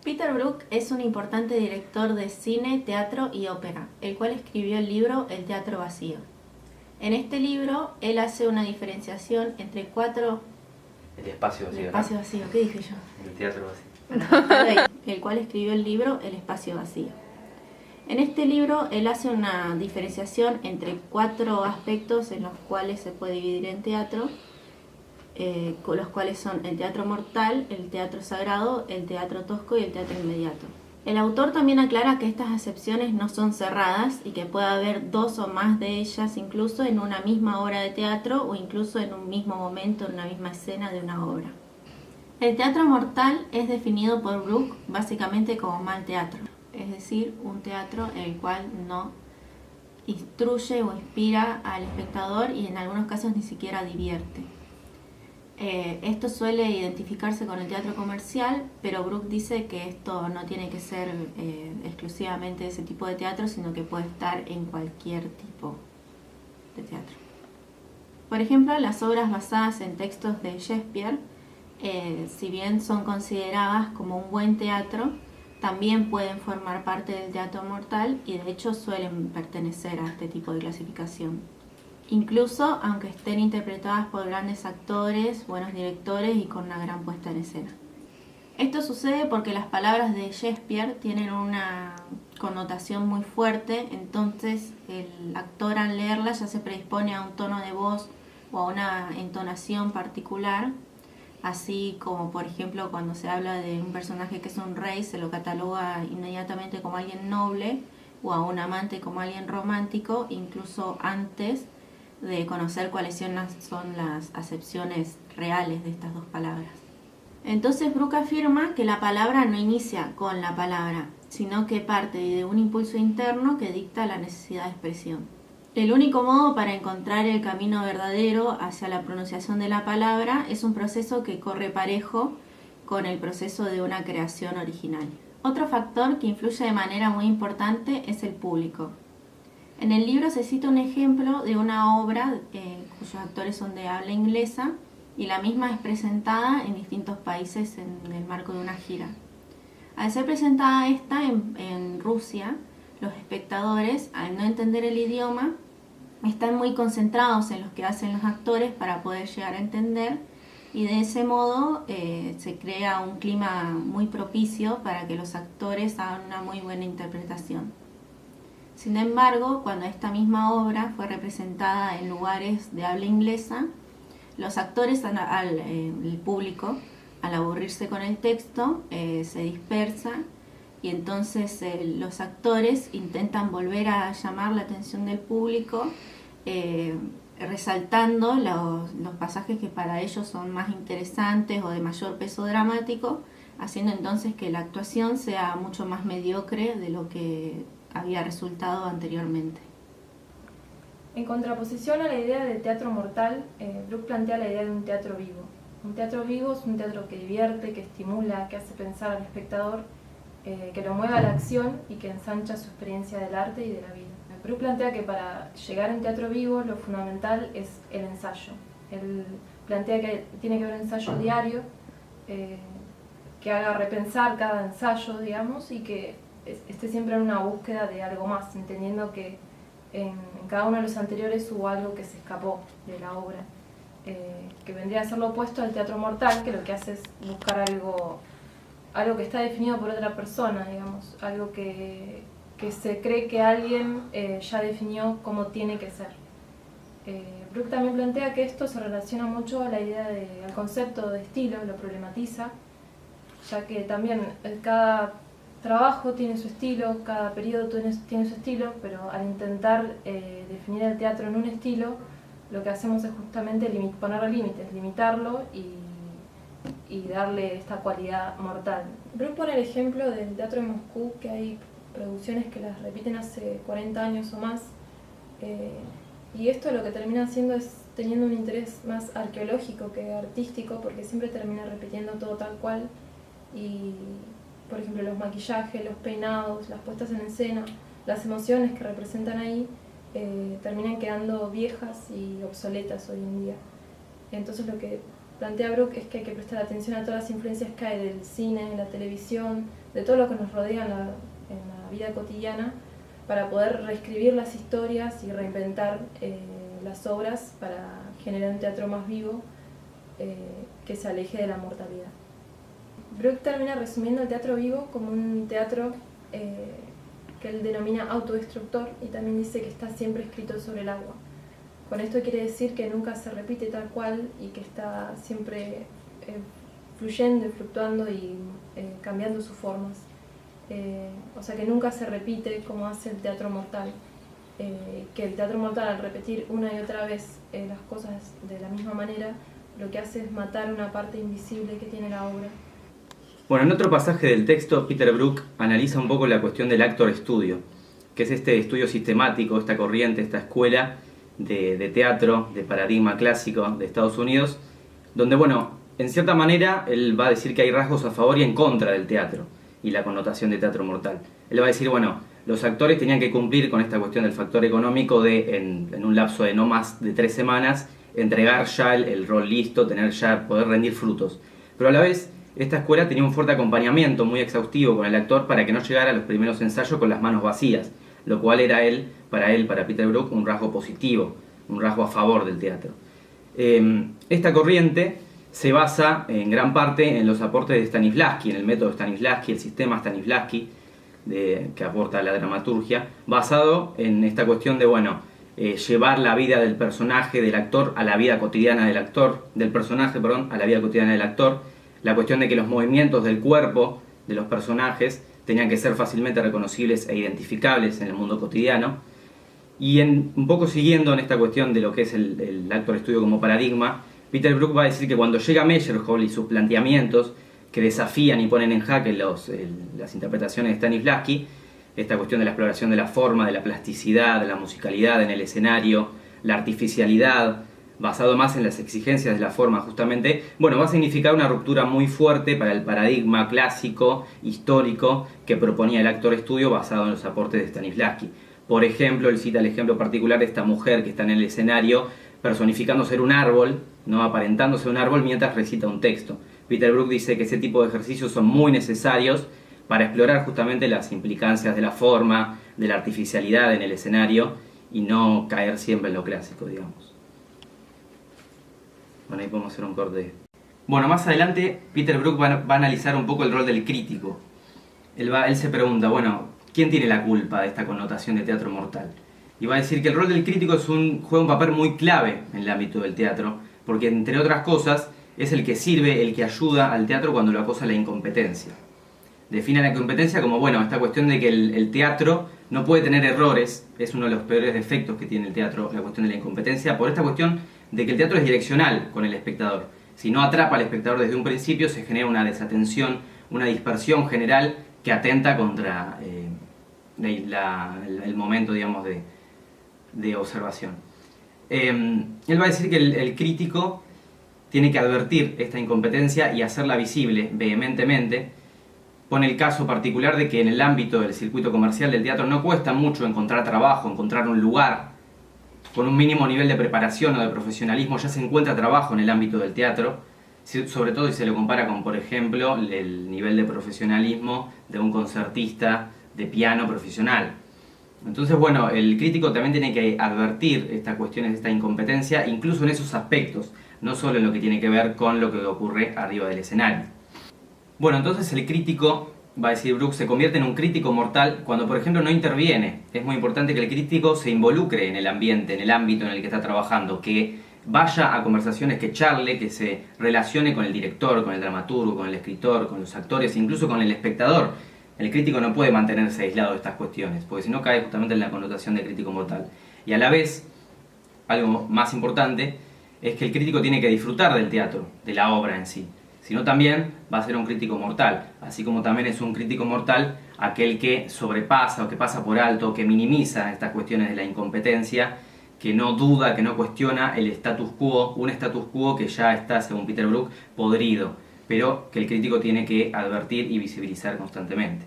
Peter Brook es un importante director de cine, teatro y ópera, el cual escribió el libro El teatro vacío. En este libro, él hace una diferenciación entre cuatro... El espacio vacío. El espacio vacío, ¿qué dije yo? El teatro vacío. El cual escribió el libro El espacio vacío. En este libro, él hace una diferenciación entre cuatro aspectos en los cuales se puede dividir en teatro, con los cuales son el teatro mortal, el teatro sagrado, el teatro tosco y el teatro inmediato. El autor también aclara que estas acepciones no son cerradas y que puede haber dos o más de ellas incluso en una misma obra de teatro o incluso en un mismo momento, en una misma escena de una obra. El teatro mortal es definido por Brook básicamente como mal teatro, es decir, un teatro en el cual no instruye o inspira al espectador y en algunos casos ni siquiera divierte. Esto suele identificarse con el teatro comercial, pero Brook dice que esto no tiene que ser exclusivamente ese tipo de teatro, sino que puede estar en cualquier tipo de teatro. Por ejemplo, las obras basadas en textos de Shakespeare, si bien son consideradas como un buen teatro, también pueden formar parte del teatro mortal y de hecho suelen pertenecer a este tipo de clasificación. Incluso aunque estén interpretadas por grandes actores, buenos directores y con una gran puesta en escena. Esto sucede porque las palabras de Shakespeare tienen una connotación muy fuerte, entonces el actor al leerlas ya se predispone a un tono de voz o a una entonación particular, así como por ejemplo cuando se habla de un personaje que es un rey se lo cataloga inmediatamente como alguien noble o a un amante como alguien romántico, incluso antes de conocer cuáles son las acepciones reales de estas dos palabras. Entonces Brook afirma que la palabra no inicia con la palabra, sino que parte de un impulso interno que dicta la necesidad de expresión. El único modo para encontrar el camino verdadero hacia la pronunciación de la palabra es un proceso que corre parejo con el proceso de una creación original. Otro factor que influye de manera muy importante es el público. En el libro se cita un ejemplo de una obra cuyos actores son de habla inglesa y la misma es presentada en distintos países en el marco de una gira. Al ser presentada esta en Rusia, los espectadores, al no entender el idioma, están muy concentrados en lo que hacen los actores para poder llegar a entender y de ese modo se crea un clima muy propicio para que los actores hagan una muy buena interpretación. Sin embargo, cuando esta misma obra fue representada en lugares de habla inglesa, los actores, el público, al aburrirse con el texto, se dispersa y entonces los actores intentan volver a llamar la atención del público, resaltando los pasajes que para ellos son más interesantes o de mayor peso dramático, haciendo entonces que la actuación sea mucho más mediocre de lo que había resultado anteriormente. En contraposición a la idea de teatro mortal, Brook plantea la idea de un teatro vivo. Un teatro vivo es un teatro que divierte, que estimula, que hace pensar al espectador, que lo mueve a la acción y que ensancha su experiencia del arte y de la vida. Brook plantea que para llegar a un teatro vivo lo fundamental es el ensayo. Él plantea que tiene que haber un ensayo diario, que haga repensar cada ensayo, digamos, y que esté siempre en una búsqueda de algo más, entendiendo que en cada uno de los anteriores hubo algo que se escapó de la obra, que vendría a ser lo opuesto al teatro mortal, que lo que hace es buscar algo que está definido por otra persona, digamos, algo que se cree que alguien ya definió cómo tiene que ser. Brook también plantea que esto se relaciona mucho a la idea al concepto de estilo, lo problematiza, ya que también cada trabajo tiene su estilo, cada periodo tiene su estilo, pero al intentar definir el teatro en un estilo, lo que hacemos es justamente ponerle límites, limitarlo y darle esta cualidad mortal. Brook pone el ejemplo del teatro de Moscú, que hay producciones que las repiten hace 40 años o más, y esto lo que termina haciendo es teniendo un interés más arqueológico que artístico, porque siempre termina repitiendo todo tal cual, y por ejemplo los maquillajes, los peinados, las puestas en escena, las emociones que representan ahí terminan quedando viejas y obsoletas hoy en día. Entonces lo que plantea Brook es que hay que prestar atención a todas las influencias que hay del cine, de la televisión, de todo lo que nos rodea en la vida cotidiana, para poder reescribir las historias y reinventar las obras para generar un teatro más vivo que se aleje de la mortalidad. Brook termina resumiendo el teatro vivo como un teatro que él denomina autodestructor, y también dice que está siempre escrito sobre el agua. Con esto quiere decir que nunca se repite tal cual y que está siempre fluyendo y fluctuando y cambiando sus formas. O sea que nunca se repite como hace el teatro mortal. Que el teatro mortal, al repetir una y otra vez las cosas de la misma manera, lo que hace es matar una parte invisible que tiene la obra. Bueno, en otro pasaje del texto, Peter Brook analiza un poco la cuestión del actor studio, que es este estudio sistemático, esta corriente, esta escuela de teatro, de paradigma clásico de Estados Unidos, donde, bueno, en cierta manera él va a decir que hay rasgos a favor y en contra del teatro y la connotación de teatro mortal. Él va a decir, bueno, los actores tenían que cumplir con esta cuestión del factor económico de, en un lapso de no más de 3 semanas, entregar ya el rol listo, tener ya, poder rendir frutos. Pero a la vez, esta escuela tenía un fuerte acompañamiento muy exhaustivo con el actor para que no llegara a los primeros ensayos con las manos vacías, lo cual era para Peter Brook, un rasgo positivo, un rasgo a favor del teatro. Esta corriente se basa en gran parte en los aportes de Stanislavski, en el método Stanislavski, el sistema Stanislavski que aporta a la dramaturgia, basado en esta cuestión de, bueno, llevar la vida del personaje, del actor, a la vida cotidiana del actor, del personaje, perdón, a la vida cotidiana del actor, la cuestión de que los movimientos del cuerpo de los personajes tenían que ser fácilmente reconocibles e identificables en el mundo cotidiano. Y un poco siguiendo en esta cuestión de lo que es el actor estudio como paradigma, Peter Brook va a decir que cuando llega Meyerhold y sus planteamientos que desafían y ponen en jaque las interpretaciones de Stanislavski, esta cuestión de la exploración de la forma, de la plasticidad, de la musicalidad en el escenario, la artificialidad, basado más en las exigencias de la forma justamente, bueno, va a significar una ruptura muy fuerte para el paradigma clásico, histórico, que proponía el actor estudio basado en los aportes de Stanislavski. Por ejemplo, él cita el ejemplo particular de esta mujer que está en el escenario personificando ser un árbol, ¿no? Aparentando ser un árbol mientras recita un texto. Peter Brook dice que ese tipo de ejercicios son muy necesarios para explorar justamente las implicancias de la forma, de la artificialidad en el escenario y no caer siempre en lo clásico, digamos. Bueno, ahí podemos hacer un corte. Bueno, más adelante Peter Brook va a analizar un poco el rol del crítico. Él se pregunta, bueno, ¿quién tiene la culpa de esta connotación de teatro mortal? Y va a decir que el rol del crítico juega un papel muy clave en el ámbito del teatro, porque entre otras cosas es el que sirve, el que ayuda al teatro cuando lo acosa la incompetencia. Define la incompetencia como, bueno, esta cuestión de que el teatro no puede tener errores, es uno de los peores defectos que tiene el teatro, la cuestión de la incompetencia, por esta cuestión de que el teatro es direccional con el espectador. Si no atrapa al espectador desde un principio, se genera una desatención, una dispersión general que atenta contra el momento, digamos, de observación. Él va a decir que el crítico tiene que advertir esta incompetencia y hacerla visible vehementemente. Pone el caso particular de que en el ámbito del circuito comercial del teatro no cuesta mucho encontrar trabajo, encontrar un lugar. Con un mínimo nivel de preparación o de profesionalismo ya se encuentra trabajo en el ámbito del teatro, sobre todo si se lo compara con, por ejemplo, el nivel de profesionalismo de un concertista de piano profesional. Entonces, bueno, el crítico también tiene que advertir estas cuestiones, esta incompetencia, incluso en esos aspectos, no solo en lo que tiene que ver con lo que ocurre arriba del escenario. Bueno, entonces el crítico, va a decir Brook, se convierte en un crítico mortal cuando, por ejemplo, no interviene. Es muy importante que el crítico se involucre en el ambiente, en el ámbito en el que está trabajando, que vaya a conversaciones, que charle, que se relacione con el director, con el dramaturgo, con el escritor, con los actores, incluso con el espectador. El crítico no puede mantenerse aislado de estas cuestiones, porque si no cae justamente en la connotación de crítico mortal. Y a la vez, algo más importante, es que el crítico tiene que disfrutar del teatro, de la obra en sí. Sino también va a ser un crítico mortal, así como también es un crítico mortal aquel que sobrepasa o que pasa por alto, que minimiza estas cuestiones de la incompetencia, que no duda, que no cuestiona el status quo, un status quo que ya está, según Peter Brook, podrido, pero que el crítico tiene que advertir y visibilizar constantemente.